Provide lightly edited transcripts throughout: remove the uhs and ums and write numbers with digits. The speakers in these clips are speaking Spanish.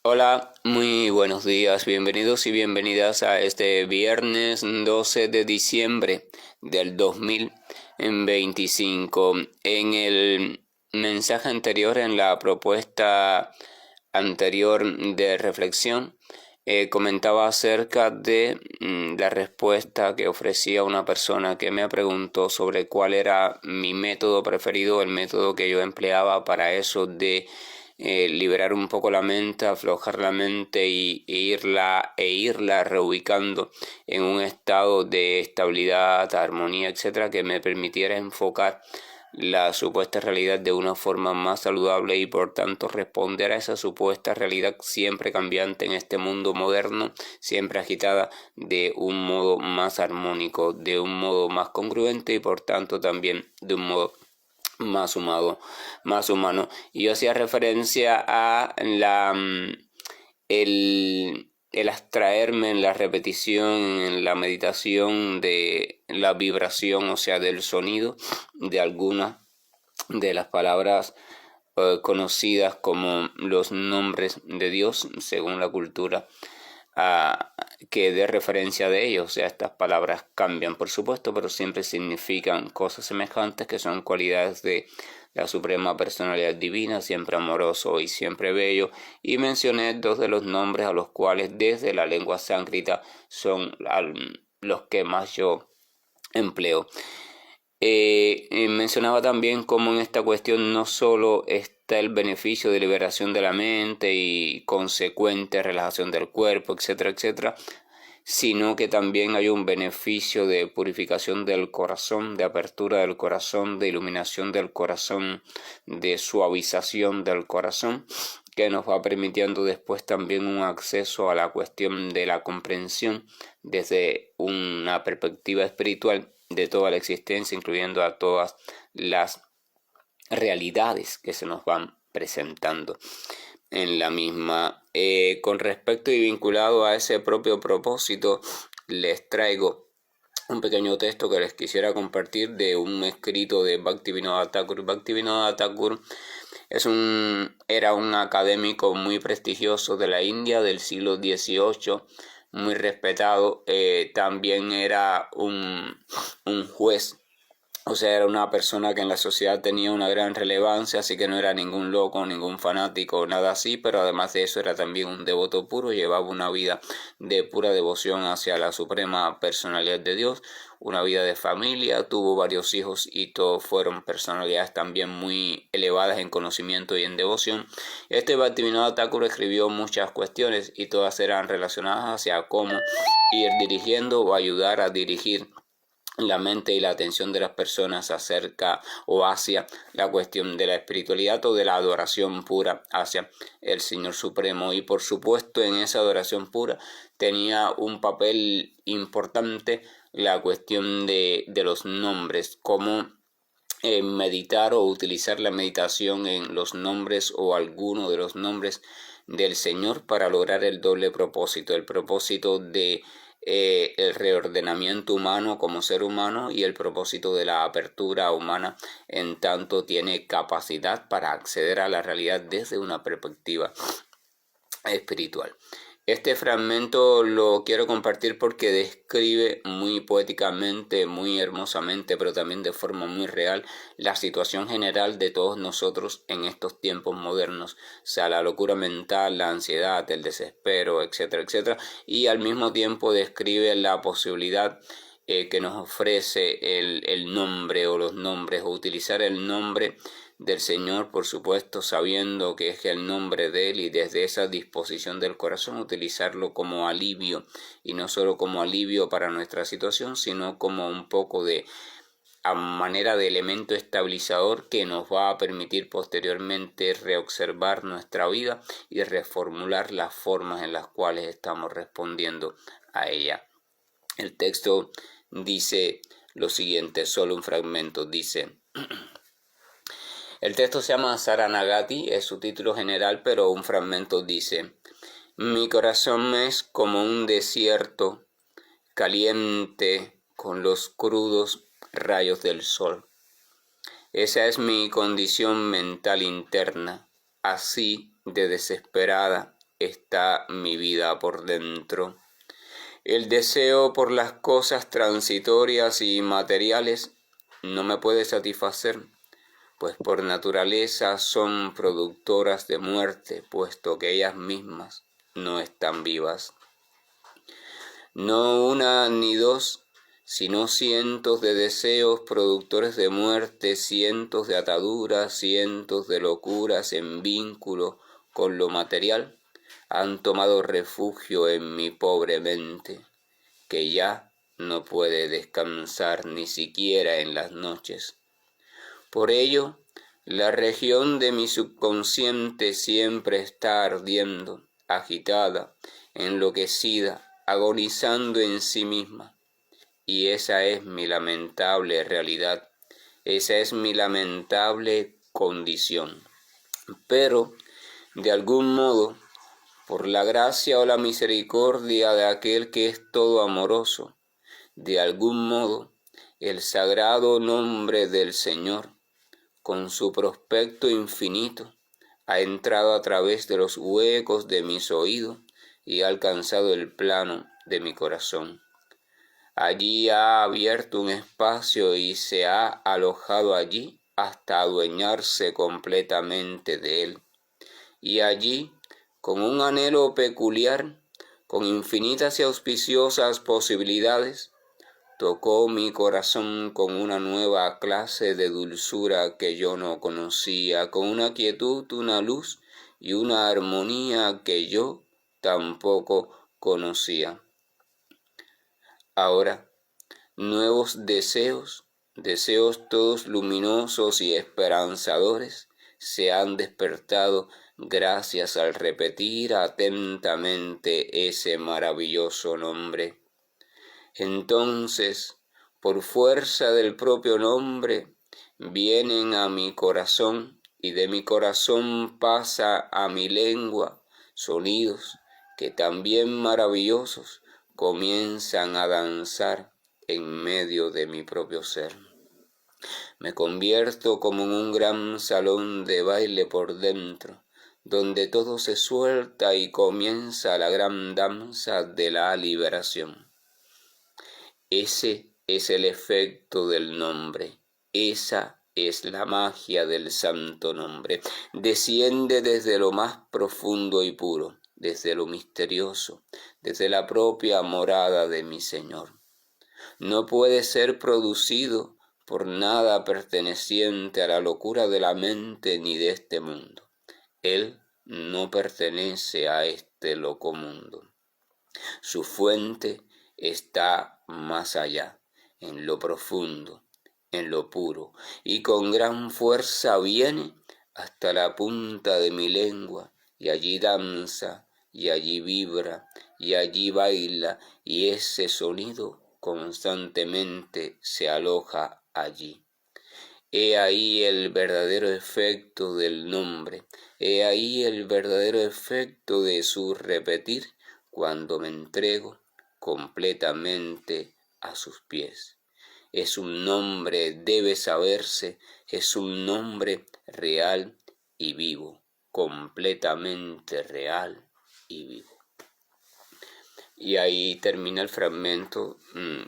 Hola, muy buenos días, bienvenidos y bienvenidas a este viernes 12 de diciembre del 2025. En el mensaje anterior, en la propuesta anterior de reflexión, comentaba acerca de la respuesta que ofrecía una persona que me preguntó sobre cuál era mi método preferido, el método que yo empleaba para eso de liberar un poco la mente, aflojar la mente e irla reubicando en un estado de estabilidad, armonía, etcétera, que me permitiera enfocar la supuesta realidad de una forma más saludable y por tanto responder a esa supuesta realidad siempre cambiante en este mundo moderno, siempre agitada, de un modo más armónico, de un modo más congruente y por tanto también de un modo más humano. Y yo hacía referencia a el abstraerme en la repetición, en la meditación de la vibración, o sea, del sonido de algunas de las palabras conocidas como los nombres de Dios, según la cultura que dé referencia de ellos. O sea, estas palabras cambian, por supuesto, pero siempre significan cosas semejantes, que son cualidades de la suprema personalidad divina, siempre amoroso y siempre bello. Y mencioné dos de los nombres a los cuales desde la lengua sánscrita son los que más yo empleo. Mencionaba también cómo en esta cuestión no solo está el beneficio de liberación de la mente y consecuente relajación del cuerpo, etcétera, etcétera, sino que también hay un beneficio de purificación del corazón, de apertura del corazón, de iluminación del corazón, de suavización del corazón, que nos va permitiendo después también un acceso a la cuestión de la comprensión desde una perspectiva espiritual de toda la existencia, incluyendo a todas las realidades que se nos van presentando en la misma. Con respecto y vinculado a ese propio propósito, les traigo un pequeño texto que les quisiera compartir de un escrito de Bhaktivinoda Thakur. Bhaktivinoda Thakur era un académico muy prestigioso de la India del siglo XVIII, muy respetado. También era un juez, o sea, era una persona que en la sociedad tenía una gran relevancia, así que no era ningún loco, ningún fanático, nada así, pero además de eso era también un devoto puro, llevaba una vida de pura devoción hacia la suprema personalidad de Dios, una vida de familia, tuvo varios hijos y todos fueron personalidades también muy elevadas en conocimiento y en devoción. Este Bhaktivinoda Thakur escribió muchas cuestiones y todas eran relacionadas hacia cómo ir dirigiendo o ayudar a dirigir la mente y la atención de las personas acerca o hacia la cuestión de la espiritualidad o de la adoración pura hacia el Señor Supremo. Y por supuesto en esa adoración pura tenía un papel importante la cuestión de los nombres, cómo meditar o utilizar la meditación en los nombres o alguno de los nombres del Señor para lograr el doble propósito, el propósito de el reordenamiento humano como ser humano y el propósito de la apertura humana en tanto tiene capacidad para acceder a la realidad desde una perspectiva espiritual. Este fragmento lo quiero compartir porque describe muy poéticamente, muy hermosamente, pero también de forma muy real, la situación general de todos nosotros en estos tiempos modernos. O sea, la locura mental, la ansiedad, el desespero, etcétera, etcétera. Y al mismo tiempo describe la posibilidad que nos ofrece el nombre o los nombres, o utilizar el nombre del Señor, por supuesto, sabiendo que es el nombre de Él y desde esa disposición del corazón utilizarlo como alivio, y no solo como alivio para nuestra situación, sino como un poco de a manera de elemento estabilizador que nos va a permitir posteriormente reobservar nuestra vida y reformular las formas en las cuales estamos respondiendo a ella. El texto dice lo siguiente, solo un fragmento, dice: el texto se llama Saranagati, es su título general, pero un fragmento dice: mi corazón es como un desierto caliente con los crudos rayos del sol. Esa es mi condición mental interna, así de desesperada está mi vida por dentro. El deseo por las cosas transitorias y materiales no me puede satisfacer, pues por naturaleza son productoras de muerte, puesto que ellas mismas no están vivas. No una ni dos, sino cientos de deseos productores de muerte, cientos de ataduras, cientos de locuras en vínculo con lo material, han tomado refugio en mi pobre mente, que ya no puede descansar ni siquiera en las noches. Por ello, la región de mi subconsciente siempre está ardiendo, agitada, enloquecida, agonizando en sí misma. Y esa es mi lamentable realidad, esa es mi lamentable condición. Pero, de algún modo, por la gracia o la misericordia de aquel que es todo amoroso, de algún modo, el sagrado nombre del Señor, con su prospecto infinito, ha entrado a través de los huecos de mis oídos y ha alcanzado el plano de mi corazón. Allí ha abierto un espacio y se ha alojado allí hasta adueñarse completamente de él. Y allí, con un anhelo peculiar, con infinitas y auspiciosas posibilidades, tocó mi corazón con una nueva clase de dulzura que yo no conocía, con una quietud, una luz y una armonía que yo tampoco conocía. Ahora, nuevos deseos, deseos todos luminosos y esperanzadores, se han despertado gracias al repetir atentamente ese maravilloso nombre. Entonces, por fuerza del propio nombre, vienen a mi corazón y de mi corazón pasa a mi lengua sonidos que también maravillosos comienzan a danzar en medio de mi propio ser. Me convierto como en un gran salón de baile por dentro, donde todo se suelta y comienza la gran danza de la liberación. Ese es el efecto del nombre, esa es la magia del santo nombre. Desciende desde lo más profundo y puro, desde lo misterioso, desde la propia morada de mi Señor. No puede ser producido por nada perteneciente a la locura de la mente ni de este mundo. Él no pertenece a este loco mundo. Su fuente está más allá, en lo profundo, en lo puro, y con gran fuerza viene hasta la punta de mi lengua, y allí danza, y allí vibra, y allí baila, y ese sonido constantemente se aloja allí. He ahí el verdadero efecto del nombre, he ahí el verdadero efecto de su repetir cuando me entrego completamente a sus pies. Es un nombre, debe saberse, es un nombre real y vivo, completamente real y vivo. Y ahí termina el fragmento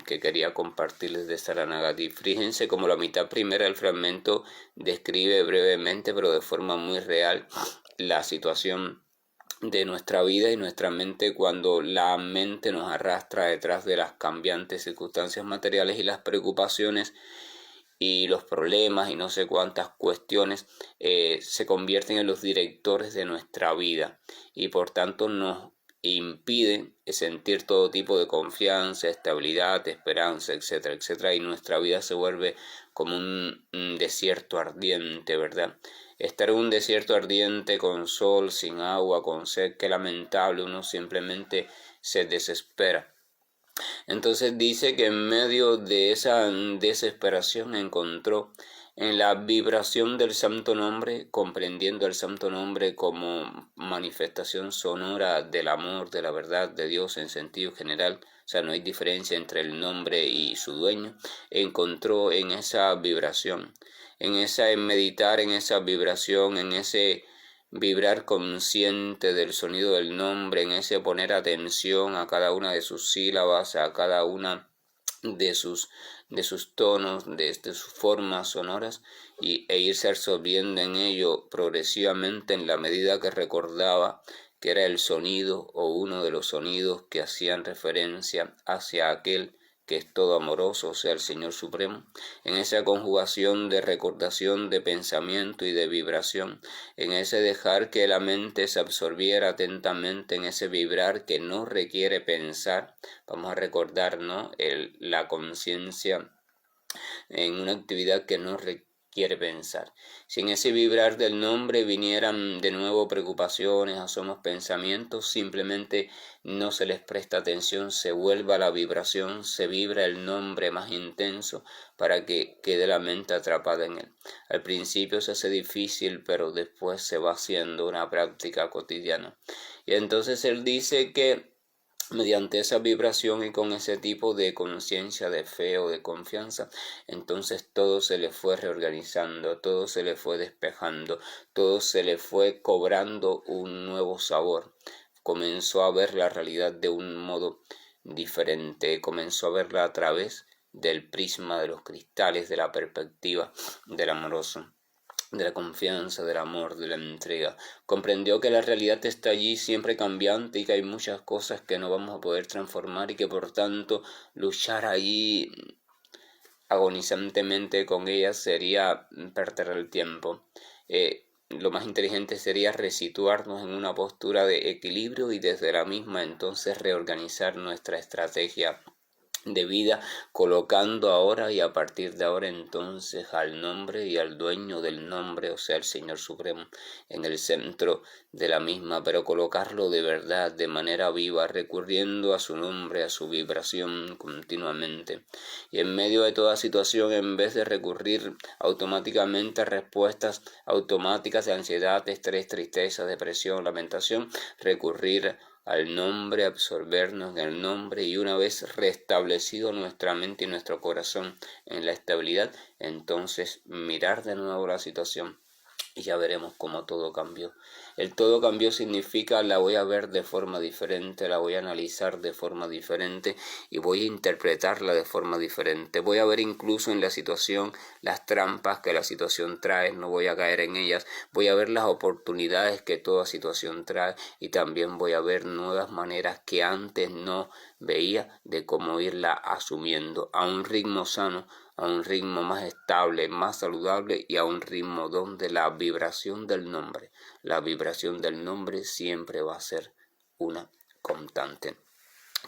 que quería compartirles de Saranagati. Fíjense como la mitad primera del fragmento describe brevemente, pero de forma muy real, la situación de nuestra vida y nuestra mente cuando la mente nos arrastra detrás de las cambiantes circunstancias materiales y las preocupaciones y los problemas y no sé cuántas cuestiones se convierten en los directores de nuestra vida y por tanto nos impiden sentir todo tipo de confianza, estabilidad, esperanza, etcétera, etcétera, y nuestra vida se vuelve como un desierto ardiente, ¿verdad? Estar en un desierto ardiente con sol, sin agua, con sed, qué lamentable, uno simplemente se desespera. Entonces dice que en medio de esa desesperación encontró en la vibración del santo nombre, comprendiendo el santo nombre como manifestación sonora del amor, de la verdad de Dios en sentido general, o sea, no hay diferencia entre el nombre y su dueño, encontró en esa vibración, en meditar en esa vibración, en ese vibrar consciente del sonido del nombre, en ese poner atención a cada una de sus sílabas, a cada una de sus tonos, de sus formas sonoras, e irse absorbiendo en ello progresivamente en la medida que recordaba que era el sonido o uno de los sonidos que hacían referencia hacia aquel que es todo amoroso, o sea, el Señor Supremo, en esa conjugación de recordación, de pensamiento y de vibración, en ese dejar que la mente se absorbiera atentamente en ese vibrar que no requiere pensar. Vamos a recordar, ¿no?, la conciencia en una actividad que no requiere pensar. Si en ese vibrar del nombre vinieran de nuevo preocupaciones, asomos, pensamientos, simplemente no se les presta atención, se vuelva la vibración, se vibra el nombre más intenso para que quede la mente atrapada en él. Al principio se hace difícil, pero después se va haciendo una práctica cotidiana. Y entonces él dice que mediante esa vibración y con ese tipo de conciencia, de fe o de confianza, entonces todo se le fue reorganizando, todo se le fue despejando, todo se le fue cobrando un nuevo sabor. Comenzó a ver la realidad de un modo diferente, comenzó a verla a través del prisma de los cristales, de la perspectiva del amoroso, de la confianza, del amor, de la entrega. Comprendió que la realidad está allí siempre cambiante y que hay muchas cosas que no vamos a poder transformar y que por tanto luchar allí agonizantemente con ellas sería perder el tiempo. Lo más inteligente sería resituarnos en una postura de equilibrio y desde la misma entonces reorganizar nuestra estrategia de vida, colocando ahora y a partir de ahora entonces al nombre y al dueño del nombre, o sea, el Señor Supremo, en el centro de la misma, pero colocarlo de verdad, de manera viva, recurriendo a su nombre, a su vibración continuamente. Y en medio de toda situación, en vez de recurrir automáticamente a respuestas automáticas de ansiedad, estrés, tristeza, depresión, lamentación, recurrir al nombre, absorbernos en el nombre, y una vez restablecido nuestra mente y nuestro corazón en la estabilidad, entonces mirar de nuevo la situación y ya veremos cómo todo cambió. El todo cambió significa la voy a ver de forma diferente, la voy a analizar de forma diferente y voy a interpretarla de forma diferente. Voy a ver incluso en la situación las trampas que la situación trae, no voy a caer en ellas. Voy a ver las oportunidades que toda situación trae y también voy a ver nuevas maneras que antes no veía de cómo irla asumiendo a un ritmo sano, a un ritmo más estable, más saludable y a un ritmo donde la vibración del nombre siempre va a ser una constante.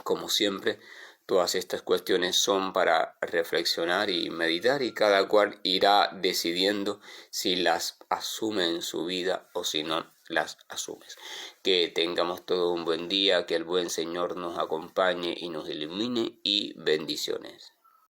Como siempre, todas estas cuestiones son para reflexionar y meditar y cada cual irá decidiendo si las asume en su vida o si no las asumes. Que tengamos todo un buen día, que el buen Señor nos acompañe y nos ilumine y bendiciones.